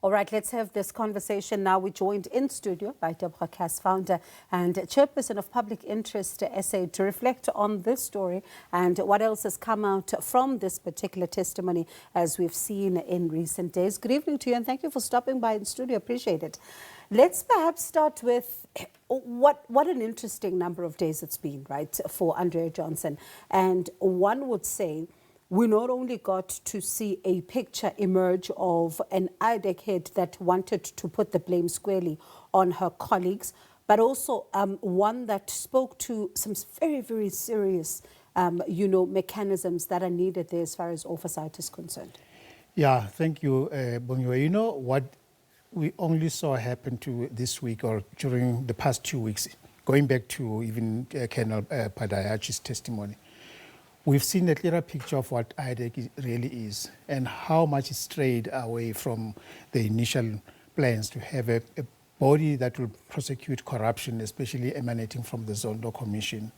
All right, let's have this conversation now. We're joined in studio by Tebogo Khaas, founder and chairperson of Public Interest SA, to reflect on this story and what else has come out from this particular testimony as we've seen in recent days. Good evening to you and thank you for stopping by in studio. Appreciate it. Let's perhaps start with what an interesting number of days it's been, right, for Andrea Johnson. And one would say we not only got to see a picture emerge of an IDAC head that wanted to put the blame squarely on her colleagues, but also one that spoke to some very, very serious, mechanisms that are needed there as far as oversight is concerned. Yeah, thank you, Bongiwe. You know what we only saw happen to this week or during the past 2 weeks, going back to even Colonel Padayachi's testimony. We've seen a clearer picture of what IDAC really is and how much it strayed away from the initial plans to have a body that will prosecute corruption, especially emanating from the Zondo Commission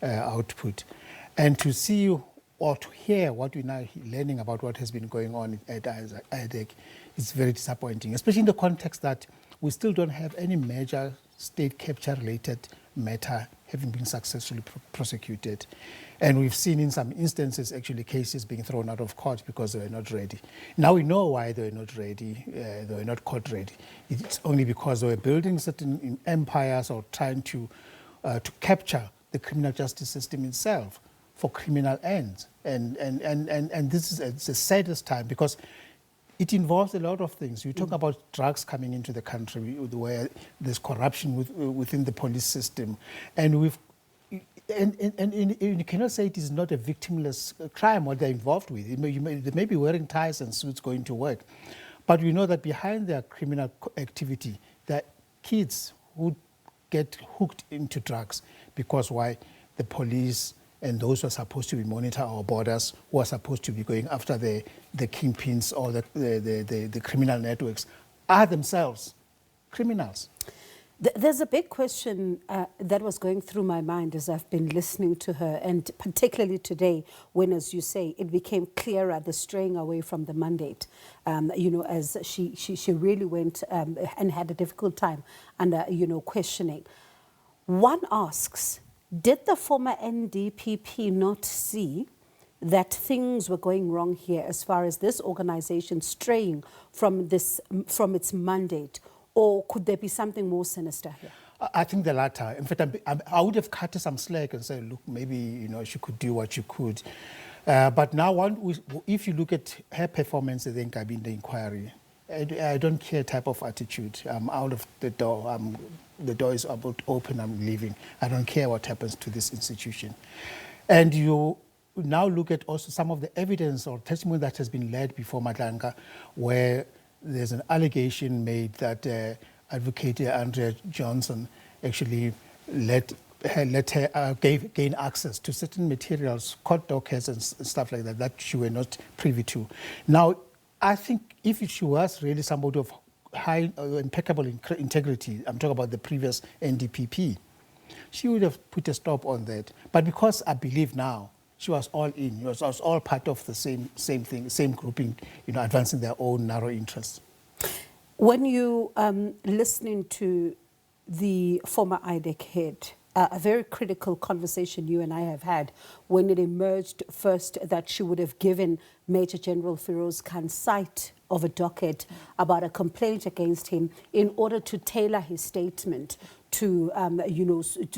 output. And to see or to hear what we're now learning about what has been going on at IDAC is very disappointing, especially in the context that we still don't have any major state capture-related matter having been successfully prosecuted. And we've seen in some instances actually cases being thrown out of court because they were not ready. Now we know why they were not ready, they were not court ready. It's only because they were building certain empires or trying to capture the criminal justice system itself for criminal ends. And this is the saddest time because it involves a lot of things. You talk about drugs coming into the country where there's corruption within the police system. And you cannot say it is not a victimless crime what they're involved with. They may be wearing ties and suits going to work. But we know that behind their criminal activity, there are kids who get hooked into drugs because why? The police and those who are supposed to be monitor our borders, who are supposed to be going after the kingpins or the criminal networks, are themselves criminals. There's a big question that was going through my mind as I've been listening to her, and particularly today when, as you say, it became clearer the straying away from the mandate, as she really went and had a difficult time under, questioning. One asks, did the former NDPP not see that things were going wrong here as far as this organization straying from its mandate? Or could there be something more sinister here? I think the latter. In fact, I would have cut her some slack and said, look, maybe she could do what she could. But now, if you look at her performance, I think in the inquiry, I don't care type of attitude. I'm out of the door. The door is about open. I'm leaving. I don't care what happens to this institution. And you now look at also some of the evidence or testimony that has been led before Madlanga, where there's an allegation made that Advocate Andrea Johnson actually gain access to certain materials, court dockets and stuff like that she were not privy to. Now, I think if she was really somebody of high, impeccable integrity, I'm talking about the previous NDPP, she would have put a stop on that. But because I believe now, she was all in. She was all part of the same thing, same grouping, advancing their own narrow interests. When you listening to the former IDAC head, a very critical conversation you and I have had when it emerged first that she would have given Major General Feroz Khan sight of a docket about a complaint against him in order to tailor his statement to,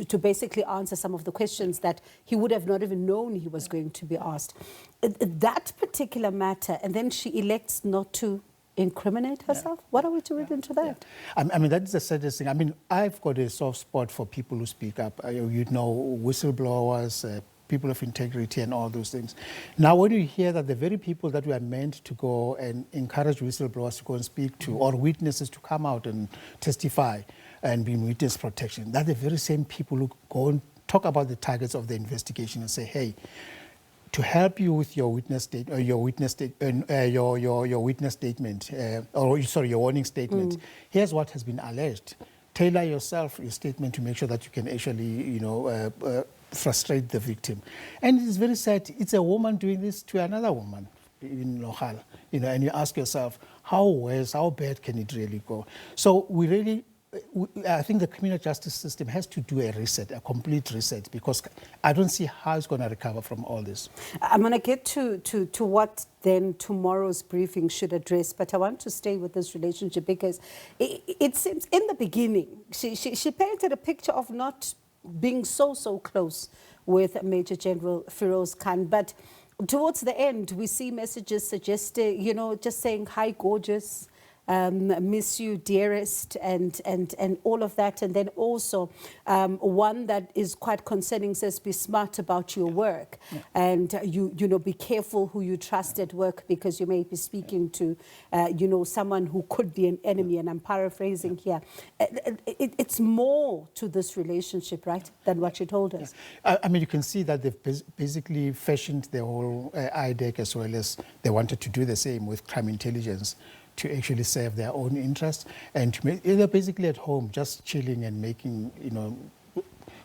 to basically answer some of the questions that he would have not even known he was going to be asked. That particular matter, and then she elects not to incriminate herself? Yeah. What are we to read into that? Yeah. I mean, that's the saddest thing. I mean, I've got a soft spot for people who speak up. Whistleblowers, people of integrity and all those things. Now, when you hear that the very people that were meant to go and encourage whistleblowers to go and speak to, or witnesses to come out and testify and be in witness protection, they're the very same people who go and talk about the targets of the investigation and say, hey, to help you with your witness statement, your warning statement. Here's what has been alleged. Tailor your statement to make sure that you can actually, frustrate the victim. And it's very sad. It's a woman doing this to another woman. in Lohal, and you ask yourself, how worse, how bad can it really go? So I think the criminal justice system has to do a reset, a complete reset, because I don't see how it's going to recover from all this. I'm going to get to what then tomorrow's briefing should address, but I want to stay with this relationship because it seems in the beginning, she painted a picture of not being so close with Major General Feroz Khan, but towards the end, we see messages suggesting, just saying, hi, gorgeous, miss you, dearest, and all of that. And then also one that is quite concerning says, be smart about your work. Yeah. And be careful who you trust at work, because you may be speaking to, someone who could be an enemy. And I'm paraphrasing here. It's more to this relationship, right, than what you told us. Yeah. I mean, you can see that they've basically fashioned the whole IDAC, as well as they wanted to do the same with crime intelligence, to actually serve their own interests, and to make, they're basically at home just chilling and making,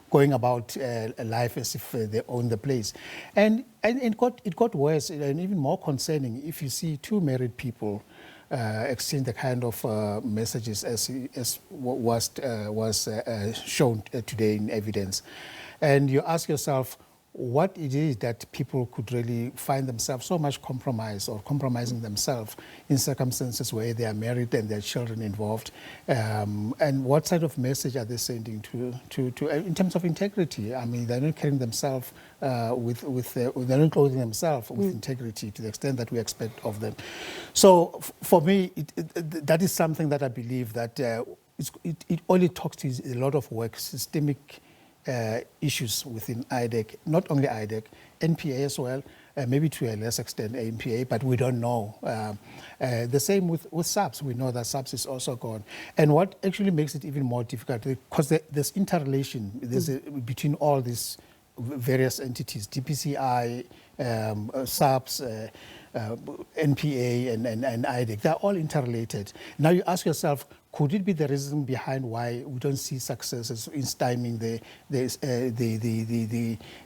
going about life as if they own the place. And it got worse and even more concerning if you see two married people exchange the kind of messages as was shown today in evidence. And you ask yourself, what it is that people could really find themselves so much compromised or compromising themselves in circumstances where they are married and there are children involved, and what sort of message are they sending to in terms of integrity? I mean, they're not carrying themselves they're not clothing themselves with integrity to the extent that we expect of them. So for me, that is something that I believe that it only talks to a lot of work, systemic issues within IDAC, not only IDAC, NPA as well, maybe to a less extent NPA, but we don't know. The same with SABC. We know that SABC is also gone. And what actually makes it even more difficult, because there's interrelation between all these various entities, DPCI, SABC, NPA, and IDAC. They're all interrelated. Now you ask yourself, could it be the reason behind why we don't see successes in stymieing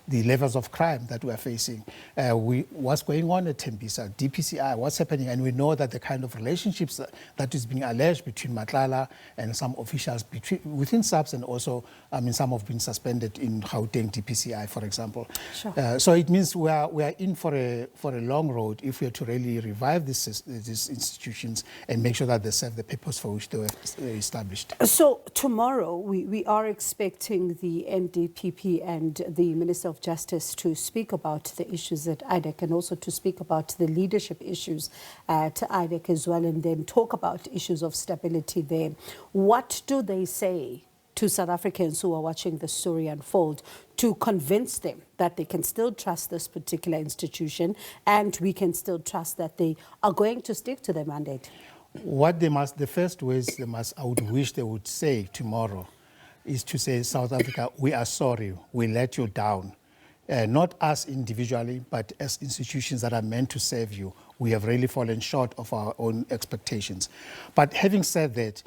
the levels of crime that we are facing? What's going on at Tembisa, DPCI, what's happening? And we know that the kind of relationships that is being alleged between Matlala and some officials within SABC, and also, I mean, some have been suspended in Gauteng DPCI, for example. Sure. So it means we are in for a long road if we are to really revive these institutions and make sure that they serve the purpose for which they were established. So tomorrow we are expecting the NDPP and the Minister of Justice to speak about the issues at IDAC, and also to speak about the leadership issues at IDAC as well, and then talk about issues of stability there. What do they say to South Africans who are watching the story unfold to convince them that they can still trust this particular institution, and we can still trust that they are going to stick to their mandate? What they must, the first words I would wish they would say tomorrow is to say, South Africa, we are sorry, we let you down. Not us individually, but as institutions that are meant to serve you. We have really fallen short of our own expectations. But having said that,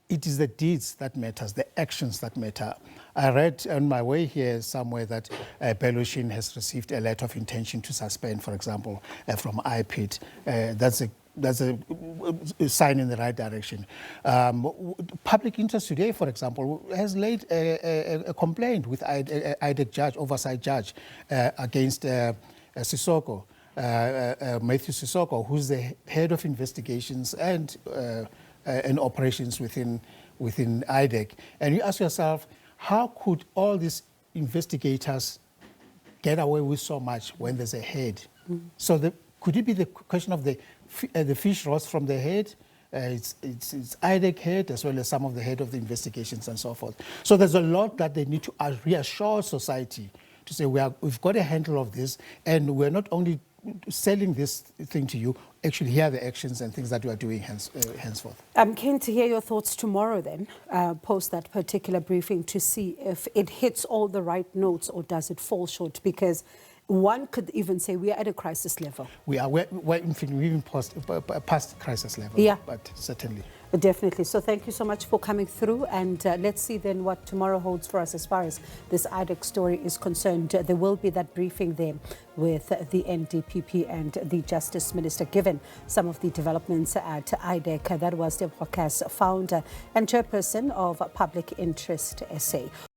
it is the deeds that matters, the actions that matter. I read on my way here somewhere that Belushin has received a letter of intention to suspend, for example, from IPID. That's a sign in the right direction. Public Interest Today, for example, has laid a complaint with IDAC judge, oversight judge, against Sissoko, Matthew Sissoko, who's the head of investigations and operations within IDAC. And you ask yourself, how could all these investigators get away with so much when there's a head? So could it be the question of the fish rots from the head? It's IDAC head, as well as some of the head of the investigations and so forth. So there's a lot that they need to reassure society to say we've got a handle of this, and we're not only selling this thing to you, actually here are the actions and things that we are doing henceforth. I'm keen to hear your thoughts tomorrow then, post that particular briefing, to see if it hits all the right notes or does it fall short, because one could even say we are at a crisis level. We're even past crisis level, yeah. But certainly. Definitely. So thank you so much for coming through, and let's see then what tomorrow holds for us as far as this IDAC story is concerned. There will be that briefing there with the NDPP and the Justice Minister, given some of the developments at IDAC. That was Tebogo Khaas, founder and chairperson of Public Interest SA.